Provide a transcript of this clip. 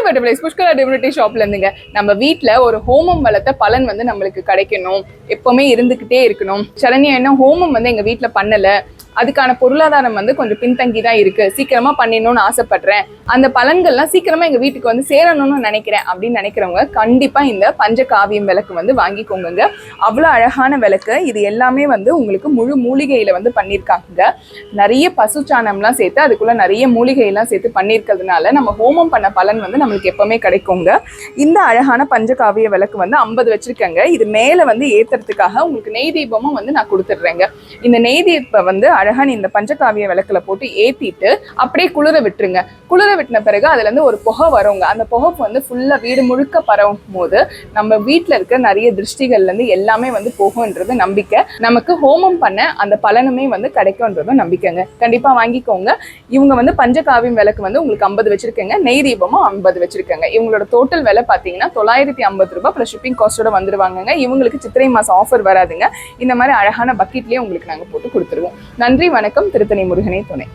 Butterflies Pushkala divinity ஷாப்ல இருந்துங்க. நம்ம வீட்ல ஒரு ஹோமம் வளர்த்த பலன் வந்து நம்மளுக்கு கிடைக்கணும், எப்பவுமே இருந்துகிட்டே இருக்கணும். சரண்யா என்ன ஹோமம் வந்து எங்க வீட்ல பண்ணல, அதுக்கான பொருளாதாரம் வந்து கொஞ்சம் பின்தங்கி தான் இருக்கு, சீக்கிரமா பண்ணிடணும்னு ஆசைப்படுறேன், அந்த பலன்கள்லாம் சீக்கிரமா எங்க வீட்டுக்கு வந்து சேரணும்னு நினைக்கிறேன் அப்படின்னு நினைக்கிறவங்க கண்டிப்பா இந்த பஞ்சகாவியம் விளக்கு வந்து வாங்கிக்கோங்க. அவ்வளோ அழகான விளக்கு. இது எல்லாமே வந்து உங்களுக்கு முழு மூலிகையில வந்து பண்ணியிருக்காங்க. நிறைய பசு சாணம்லாம் சேர்த்து அதுக்குள்ள நிறைய மூலிகையெல்லாம் சேர்த்து பண்ணியிருக்கிறதுனால நம்ம ஹோமம் பண்ண பலன் வந்து நம்மளுக்கு எப்பவுமே கிடைக்குங்க. இந்த அழகான பஞ்சகாவிய விளக்கு வந்து 50 வச்சிருக்கேங்க. இது மேல வந்து ஏத்துறதுக்காக உங்களுக்கு நெய் தீபமும் வந்து நான் கொடுத்துட்றேங்க. இந்த நெய் தீபம் வந்து அழகான இந்த பஞ்சகாவிய விளக்குல போட்டு ஏத்திட்டு அப்படியே குளிர விட்டுருங்க. குளிர விட்டின பிறகு அதுல இருந்து ஒரு புகை வருங்க. அந்த புகை வந்து ஃபுல்லா வீடு முழுக்க பரவும் போது நம்ம வீட்டுல இருக்க நிறைய திருஷ்டிகள்ல இருந்து எல்லாமே வந்து போகும்ன்றது நம்பிக்கை. நமக்கு ஹோமம் பண்ண அந்த பலனுமே வந்து கிடைக்கும்ன்றதும் நம்பிக்கைங்க. கண்டிப்பா வாங்கிக்கோங்க. இவங்க வந்து பஞ்சகாவியம் விளக்கு வந்து உங்களுக்கு 50 வச்சிருக்கேங்க, நெய் தீபமும் 50 வச்சிருக்கேங்க. இவங்களோட டோட்டல் விலை பார்த்தீங்கன்னா 950 ரூபாய் ப்ளஸ் ஷிப்பிங் காஸ்டோட வந்துருவாங்க. இவங்களுக்கு சித்திரை மாசம் ஆஃபர் வராதுங்க. இந்த மாதிரி அழகான பக்கெட்லயே உங்களுக்கு நாங்கள் போட்டு கொடுத்துருவோம். நன்றி, வணக்கம். திருத்தணி முருகனே துணை.